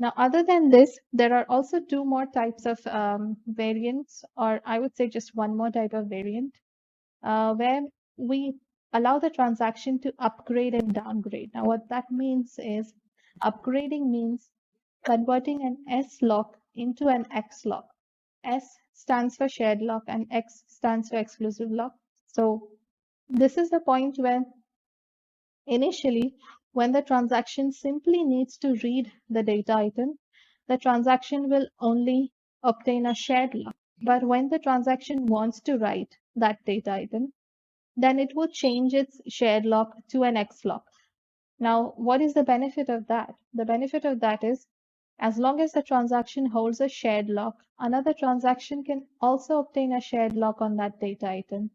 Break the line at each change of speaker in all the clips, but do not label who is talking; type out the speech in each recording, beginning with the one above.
Now, other than this, there are also two more types of variants, or I would say just one more type of variant, where we allow the transaction to upgrade and downgrade. Now, what that means is upgrading means converting an S lock into an X lock. S stands for shared lock and X stands for exclusive lock. So this is the point where initially, when the transaction simply needs to read the data item, the transaction will only obtain a shared lock. But when the transaction wants to write that data item, then it will change its shared lock to an X lock. Now, what is the benefit of that? The benefit of that is as long as the transaction holds a shared lock, another transaction can also obtain a shared lock on that data item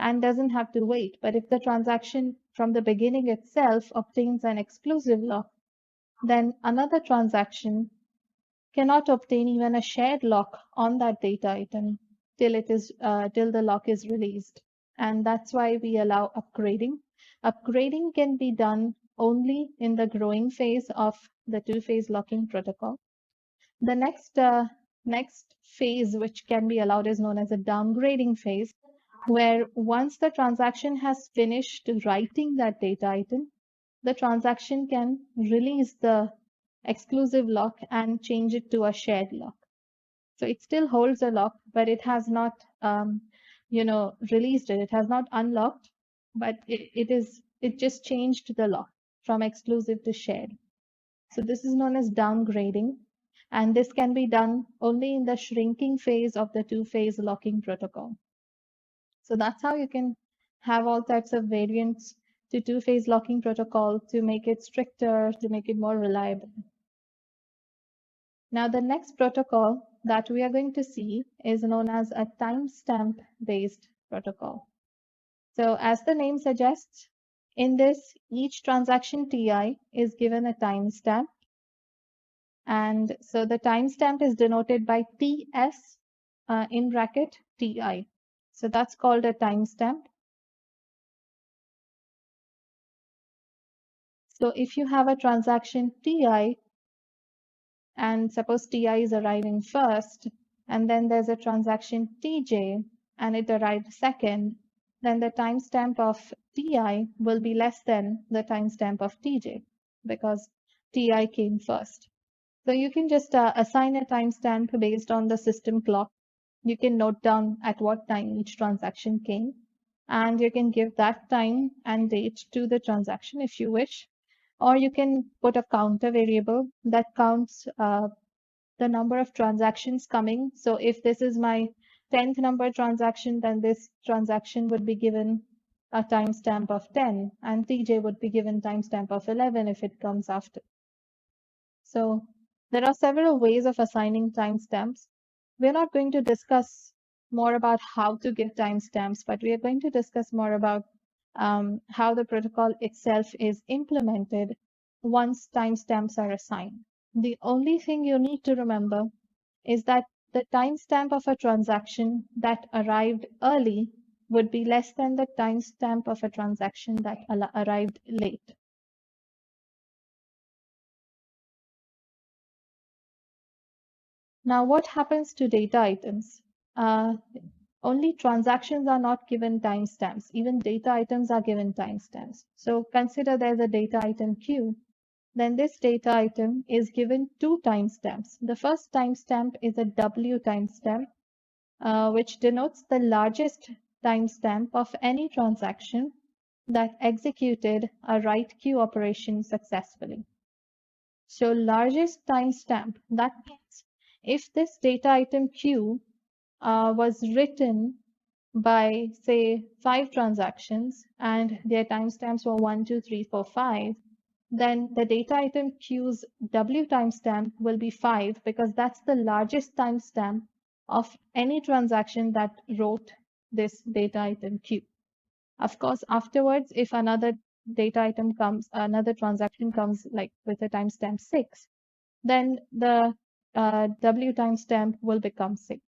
and doesn't have to wait. But if the transaction from the beginning itself obtains an exclusive lock, then another transaction cannot obtain even a shared lock on that data item till the lock is released. And that's why we allow upgrading. Upgrading can be done only in the growing phase of the two-phase locking protocol. The next phase which can be allowed is known as a downgrading phase, where once the transaction has finished writing that data item, the transaction can release the exclusive lock and change it to a shared lock. So it still holds a lock, but it has not, released it. It has not unlocked, but it just changed the lock from exclusive to shared. So this is known as downgrading, and this can be done only in the shrinking phase of the two-phase locking protocol. So that's how you can have all types of variants to two-phase locking protocol to make it stricter, to make it more reliable. Now, the next protocol that we are going to see is known as a timestamp-based protocol. So as the name suggests, in this, each transaction Ti is given a timestamp. And so the timestamp is denoted by TS in bracket Ti. So that's called a timestamp. So if you have a transaction Ti, and suppose Ti is arriving first, and then there's a transaction Tj, and it arrived second, then the timestamp of Ti will be less than the timestamp of Tj, because Ti came first. So you can just assign a timestamp based on the system clock. You can note down at what time each transaction came, and you can give that time and date to the transaction if you wish. Or you can put a counter variable that counts the number of transactions coming. So if this is my 10th number transaction, then this transaction would be given a timestamp of 10, and Tj would be given timestamp of 11 if it comes after. So there are several ways of assigning timestamps. We're not going to discuss more about how to give timestamps, but we are going to discuss more about how the protocol itself is implemented once timestamps are assigned. The only thing you need to remember is that the timestamp of a transaction that arrived early would be less than the timestamp of a transaction that arrived late. Now, what happens to data items? Only transactions are not given timestamps. Even data items are given timestamps. So consider there's a data item Q. Then this data item is given two timestamps. The first timestamp is a W timestamp, which denotes the largest timestamp of any transaction that executed a write Q operation successfully. So largest timestamp, that means if this data item Q was written by, say, 5 transactions and their timestamps were 1, 2, 3, 4, 5, then the data item Q's W timestamp will be 5 because that's the largest timestamp of any transaction that wrote this data item Q. Of course, afterwards, if another data item comes, another transaction comes like with a timestamp 6, then the W timestamp will become 6.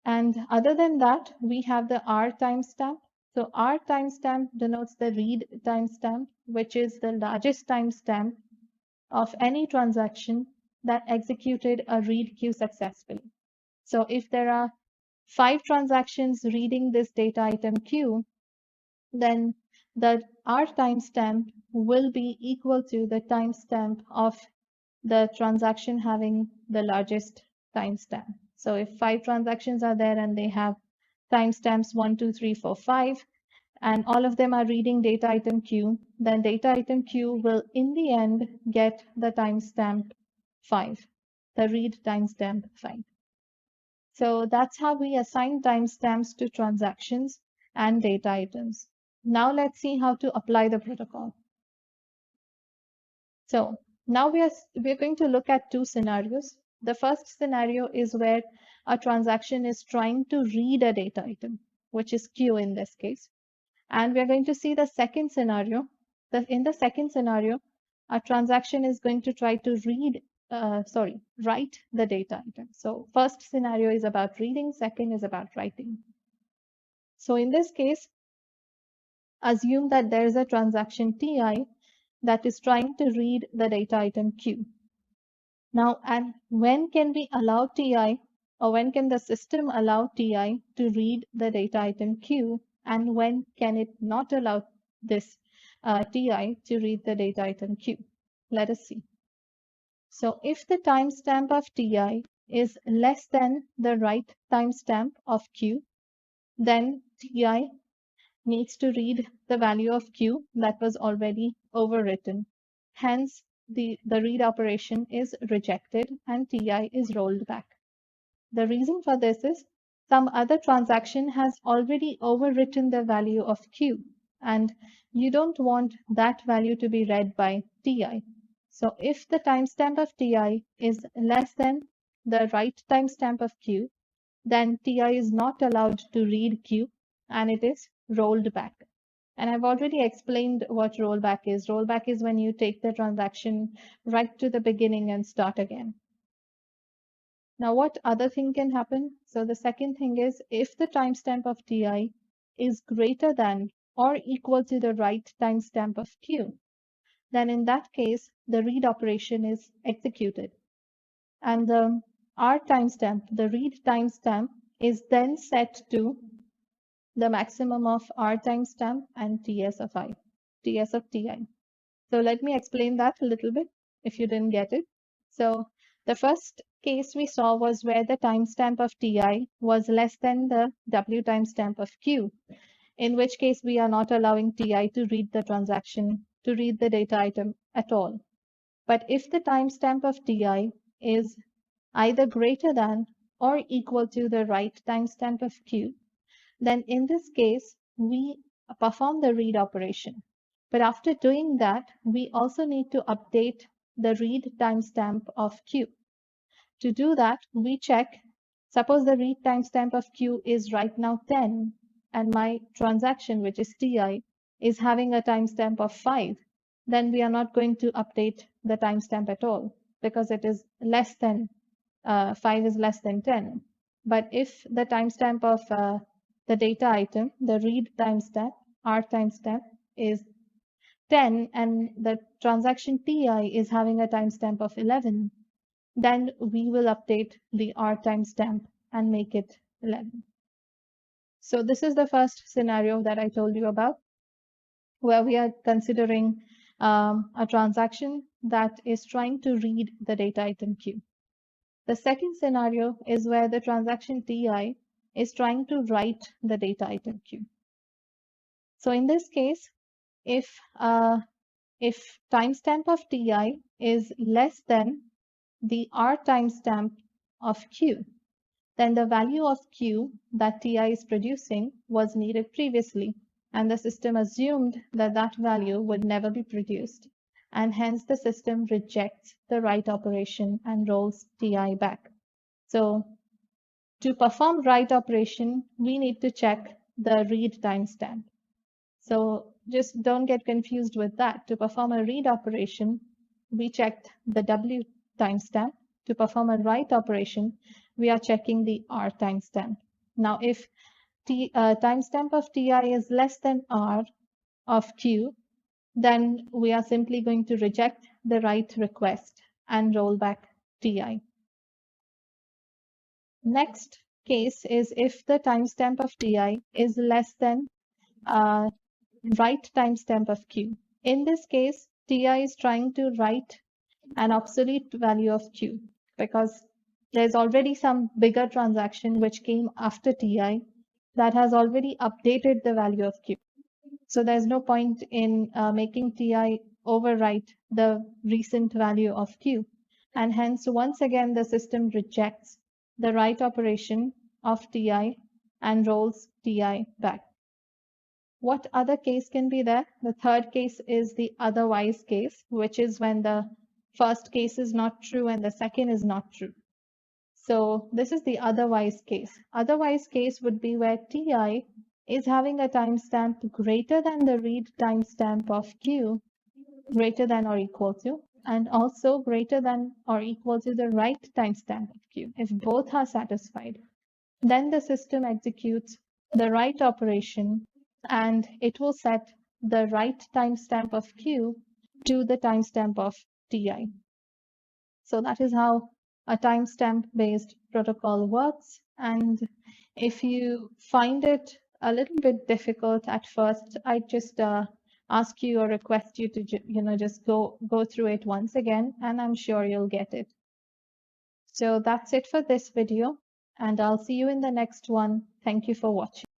And other than that, we have the R timestamp. So R timestamp denotes the read timestamp, which is the largest timestamp of any transaction that executed a read queue successfully. So if there are 5 transactions reading this data item queue, then the R timestamp will be equal to the timestamp of the transaction having the largest timestamp. So if 5 transactions are there and they have timestamps 1, 2, 3, 4, 5, and all of them are reading data item queue, then data item queue will in the end get the timestamp 5, the read timestamp 5. So that's how we assign timestamps to transactions and data items. Now let's see how to apply the protocol. So now we're going to look at 2 scenarios. The first scenario is where a transaction is trying to read a data item, which is Q in this case. And we're going to see the second scenario. In the second scenario, a transaction is going to try to write the data item. So first scenario is about reading, second is about writing. So in this case, assume that there is a transaction Ti that is trying to read the data item Q. Now, and when can we allow Ti, or when can the system allow Ti to read the data item Q, and when can it not allow this Ti to read the data item Q? Let us see. So if the timestamp of Ti is less than the write timestamp of Q, then Ti needs to read the value of Q that was already overwritten. Hence, the read operation is rejected and Ti is rolled back. The reason for this is some other transaction has already overwritten the value of Q, and you don't want that value to be read by Ti. So if the timestamp of Ti is less than the write timestamp of Q, then Ti is not allowed to read Q and it is rolled back. And I've already explained what rollback is. Rollback is when you take the transaction right to the beginning and start again. Now, what other thing can happen? So the second thing is if the timestamp of Ti is greater than or equal to the write timestamp of Q, then in that case, the read operation is executed. And the R timestamp, the read timestamp, is then set to the maximum of R timestamp and TS of Ti. So let me explain that a little bit if you didn't get it. So the first case we saw was where the timestamp of Ti was less than the W timestamp of Q, in which case we are not allowing Ti to read the transaction, to read the data item at all. But if the timestamp of Ti is either greater than or equal to the write timestamp of Q, then in this case, we perform the read operation. But after doing that, we also need to update the read timestamp of Q. To do that, we check, suppose the read timestamp of Q is right now 10, and my transaction, which is Ti, is having a timestamp of 5, then we are not going to update the timestamp at all because it is less than 5 is less than 10. But if the timestamp of the data item, the read timestamp, R timestamp, is 10 and the transaction Ti is having a timestamp of 11, then we will update the R timestamp and make it 11. So this is the first scenario that I told you about, where we are considering a transaction that is trying to read the data item Q. The second scenario is where the transaction Ti is trying to write the data item Q. So in this case, if timestamp of Ti is less than the R timestamp of Q, then the value of Q that Ti is producing was needed previously, and the system assumed that that value would never be produced, and hence the system rejects the write operation and rolls Ti back. So to perform write operation, we need to check the read timestamp. So just don't get confused with that. To perform a read operation, we checked the W timestamp. To perform a write operation, we are checking the R timestamp. Now, if timestamp of Ti is less than R of Q, then we are simply going to reject the write request and roll back TI. Next case is if the timestamp of TI is less than write timestamp of Q. In this case, TI is trying to write an obsolete value of Q because there's already some bigger transaction which came after TI that has already updated the value of Q. So there's no point in making TI overwrite the recent value of Q. And hence, once again, the system rejects the write operation of TI and rolls TI back. What other case can be there? The third case is the otherwise case, which is when the first case is not true and the second is not true. So this is the otherwise case. Otherwise case would be where TI is having a timestamp greater than the read timestamp of Q, greater than or equal to, and also greater than or equal to the write timestamp of Q. If both are satisfied, then the system executes the write operation and it will set the write timestamp of Q to the timestamp of TI. So that is how a timestamp based protocol works. And if you find it a little bit difficult at first, I just ask you or request you to just go through it once again, and I'm sure you'll get it. So that's it for this video, and I'll see you in the next one. Thank you for watching.